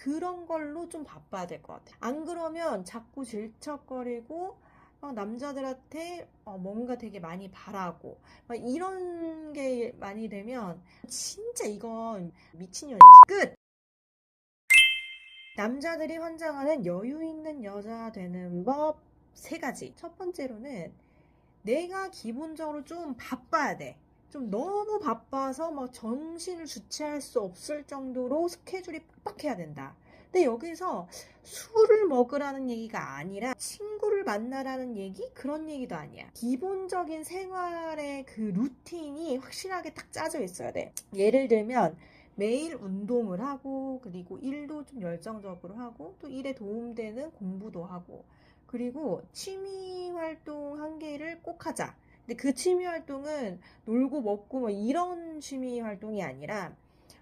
그런 걸로 좀 바빠야 될 것 같아. 안 그러면 자꾸 질척거리고 남자들한테 뭔가 되게 많이 바라고 막 이런 게 많이 되면 진짜 이건 미친년이지. 끝! 남자들이 환장하는 여유 있는 여자 되는 법 3가지. 첫 번째로는 내가 기본적으로 좀 바빠야 돼. 좀 너무 바빠서 막 정신을 주체할 수 없을 정도로 스케줄이 빡빡해야 된다. 근데 여기서 술을 먹으라는 얘기가 아니라 친구를 만나라는 얘기? 그런 얘기도 아니야. 기본적인 생활의 그 루틴이 확실하게 딱 짜져 있어야 돼. 예를 들면 매일 운동을 하고, 그리고 일도 좀 열정적으로 하고, 또 일에 도움되는 공부도 하고, 그리고 취미 활동 한 개를 꼭 하자. 근데 그 취미 활동은 놀고 먹고 뭐 이런 취미 활동이 아니라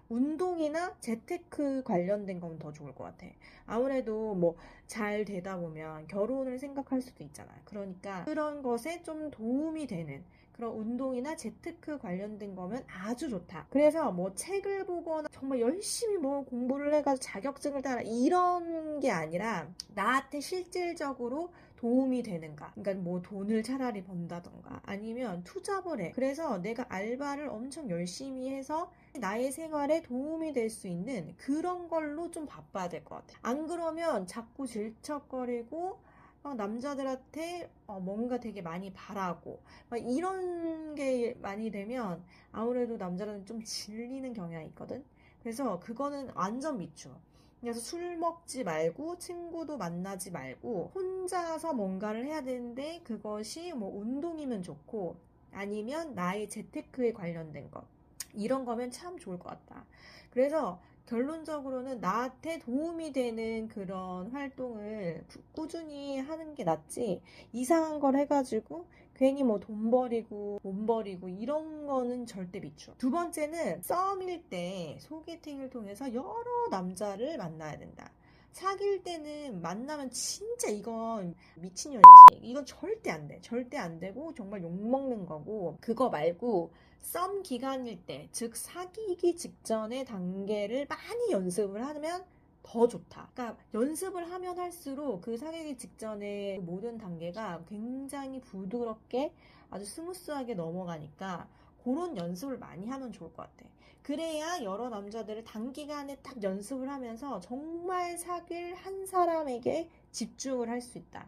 운동이나 재테크 관련된 건 더 좋을 것 같아. 아무래도 뭐 잘 되다 보면 결혼을 생각할 수도 있잖아. 그러니까 그런 것에 좀 도움이 되는 그런 운동이나 재테크 관련된 거면 아주 좋다. 그래서 뭐 책을 보거나 정말 열심히 뭐 공부를 해가지고 자격증을 따라 이런 게 아니라 나한테 실질적으로 도움이 되는가. 그러니까 뭐 돈을 차라리 번다던가 아니면 투잡을 해. 그래서 내가 알바를 엄청 열심히 해서 나의 생활에 도움이 될 수 있는 그런 걸로 좀 바빠야 될 것 같아. 안 그러면 자꾸 질척거리고 남자들한테 뭔가 되게 많이 바라고 막 이런 게 많이 되면 아무래도 남자들은 좀 질리는 경향이 있거든. 그래서 그거는 완전 미쳐. 그래서 술 먹지 말고 친구도 만나지 말고 혼자서 뭔가를 해야 되는데 그것이 뭐 운동이면 좋고 아니면 나의 재테크에 관련된 것 이런 거면 참 좋을 것 같다. 그래서 결론적으로는 나한테 도움이 되는 그런 활동을 꾸준히 하는 게 낫지 이상한 걸 해가지고 괜히 뭐 돈 버리고 돈 버리고 이런 거는 절대 비추. 두 번째는 썸일 때 소개팅을 통해서 여러 남자를 만나야 된다. 사귈 때는 만나면 진짜 이건 미친년이지. 이건 절대 안 돼. 절대 안 되고 정말 욕먹는 거고 그거 말고 썸 기간일 때, 즉 사귀기 직전의 단계를 많이 연습을 하면 더 좋다. 그러니까 연습을 하면 할수록 그 사귀기 직전의 모든 단계가 굉장히 부드럽게 아주 스무스하게 넘어가니까 그런 연습을 많이 하면 좋을 것 같아. 그래야 여러 남자들을 단기간에 딱 연습을 하면서 정말 사귈 한 사람에게 집중을 할 수 있다.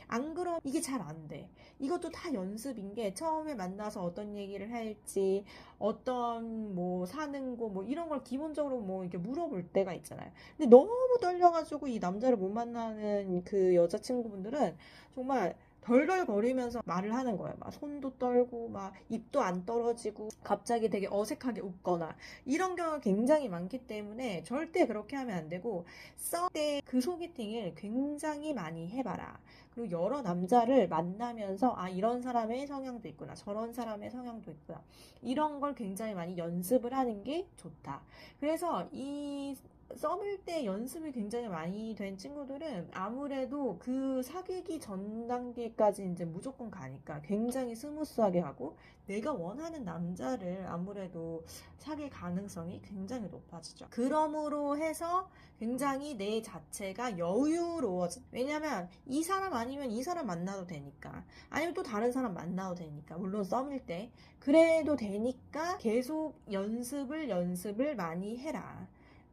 안 그럼 이게 잘 안 돼. 이것도 다 연습인 게 처음에 만나서 어떤 얘기를 할지, 어떤 뭐 사는 거 뭐 이런 걸 기본적으로 뭐 이렇게 물어볼 때가 있잖아요. 근데 너무 떨려가지고 이 남자를 못 만나는 그 여자친구분들은 정말 덜덜거리면서 말을 하는 거예요. 막 손도 떨고, 막 입도 안 떨어지고, 갑자기 되게 어색하게 웃거나, 이런 경우가 굉장히 많기 때문에 절대 그렇게 하면 안 되고, 썸 때 그 소개팅을 굉장히 많이 해봐라. 그리고 여러 남자를 만나면서, 아, 이런 사람의 성향도 있구나, 저런 사람의 성향도 있구나. 이런 걸 굉장히 많이 연습을 하는 게 좋다. 그래서 이 썸일 때 연습이 굉장히 많이 된 친구들은 아무래도 그 사귀기 전 단계까지 이제 무조건 가니까 굉장히 스무스하게 하고 내가 원하는 남자를 아무래도 사귈 가능성이 굉장히 높아지죠. 그러므로 해서 굉장히 내 자체가 여유로워져. 왜냐면 이 사람 아니면 이 사람 만나도 되니까. 아니면 또 다른 사람 만나도 되니까. 물론 썸일 때. 그래도 되니까 계속 연습을 많이 해라.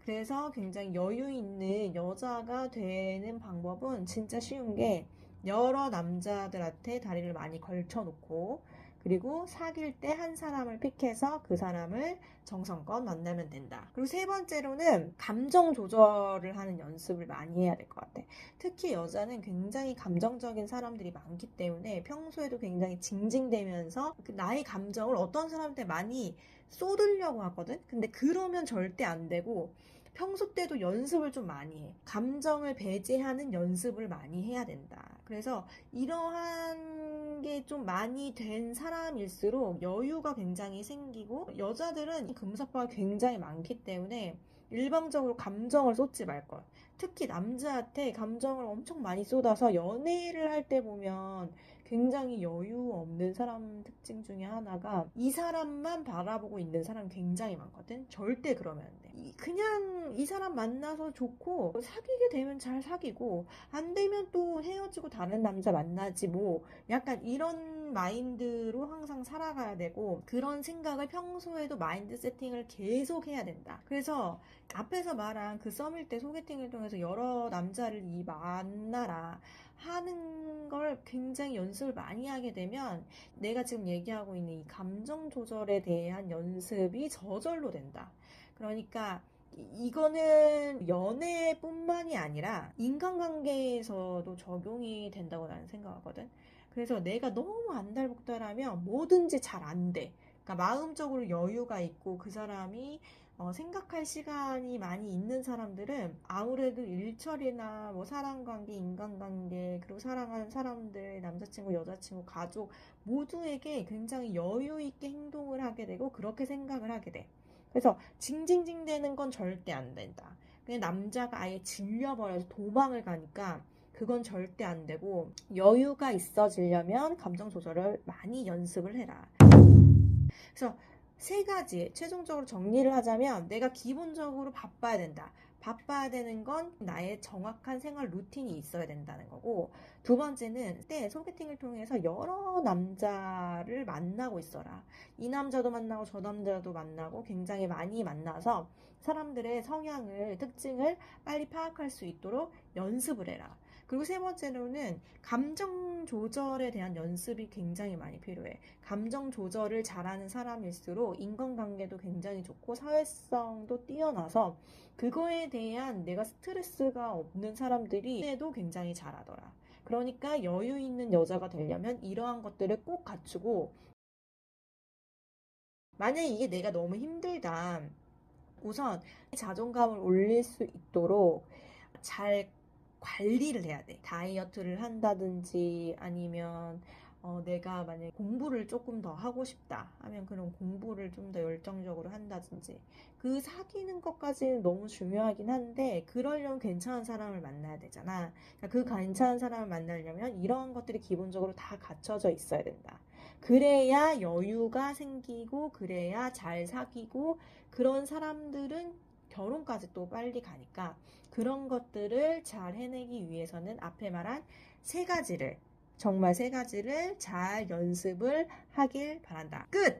그래서 굉장히 여유 있는 여자가 되는 방법은 진짜 쉬운 게 여러 남자들한테 다리를 많이 걸쳐놓고 그리고 사귈 때 한 사람을 픽해서 그 사람을 정성껏 만나면 된다. 그리고 세 번째로는 감정 조절을 하는 연습을 많이 해야 될 것 같아. 특히 여자는 굉장히 감정적인 사람들이 많기 때문에 평소에도 굉장히 징징대면서 나의 감정을 어떤 사람한테 많이 쏟으려고 하거든? 근데 그러면 절대 안 되고 평소 때도 연습을 좀 많이 해. 감정을 배제하는 연습을 많이 해야 된다. 그래서 이러한 게 좀 많이 된 사람일수록 여유가 굉장히 생기고 여자들은 금사빠가 굉장히 많기 때문에 일방적으로 감정을 쏟지 말 거야. 특히 남자한테 감정을 엄청 많이 쏟아서 연애를 할 때 보면 굉장히 여유 없는 사람 특징 중에 하나가 이 사람만 바라보고 있는 사람이 굉장히 많거든. 절대 그러면 안 돼. 그냥 이 사람 만나서 좋고 사귀게 되면 잘 사귀고 안 되면 또 헤어지고 다른 남자 만나지 뭐 약간 이런 마인드로 항상 살아가야 되고 그런 생각을 평소에도 마인드 세팅을 계속 해야 된다. 그래서 앞에서 말한 그 썸일 때 소개팅을 통해서 여러 남자를 만나라 하는 걸 굉장히 연습을 많이 하게 되면 내가 지금 얘기하고 있는 이 감정 조절에 대한 연습이 저절로 된다. 그러니까 이거는 연애뿐만이 아니라 인간관계에서도 적용이 된다고 나는 생각하거든. 그래서 내가 너무 안달복달하면 뭐든지 잘 안 돼. 그러니까 마음적으로 여유가 있고 그 사람이 생각할 시간이 많이 있는 사람들은 아무래도 일처리나 뭐 사랑관계, 인간관계, 그리고 사랑하는 사람들, 남자친구, 여자친구, 가족 모두에게 굉장히 여유 있게 행동을 하게 되고 그렇게 생각을 하게 돼. 그래서 징징징 되는 건 절대 안 된다. 그냥 남자가 아예 질려버려서 도망을 가니까 그건 절대 안 되고 여유가 있어지려면 감정 조절을 많이 연습을 해라. 그래서 세 가지 최종적으로 정리를 하자면 내가 기본적으로 바빠야 된다. 바빠야 되는 건 나의 정확한 생활 루틴이 있어야 된다는 거고 두 번째는 때 소개팅을 통해서 여러 남자를 만나고 있어라. 이 남자도 만나고 저 남자도 만나고 굉장히 많이 만나서 사람들의 성향을 특징을 빨리 파악할 수 있도록 연습을 해라. 그리고 세 번째로는 감정 조절에 대한 연습이 굉장히 많이 필요해. 감정 조절을 잘하는 사람일수록 인간관계도 굉장히 좋고 사회성도 뛰어나서 그거에 대한 내가 스트레스가 없는 사람들이 도 굉장히 잘하더라. 그러니까 여유 있는 여자가 되려면 이러한 것들을 꼭 갖추고 만약에 이게 내가 너무 힘들다. 우선 자존감을 올릴 수 있도록 잘 관리를 해야 돼. 다이어트를 한다든지 아니면 내가 만약에 공부를 조금 더 하고 싶다 하면 그런 공부를 좀 더 열정적으로 한다든지 그 사귀는 것까지는 너무 중요하긴 한데 그러려면 괜찮은 사람을 만나야 되잖아. 그러니까 그 괜찮은 사람을 만나려면 이러한 것들이 기본적으로 다 갖춰져 있어야 된다. 그래야 여유가 생기고 그래야 잘 사귀고 그런 사람들은 결혼까지 또 빨리 가니까 그런 것들을 잘 해내기 위해서는 앞에 말한 세 가지를 정말 세 가지를 잘 연습을 하길 바란다. 끝!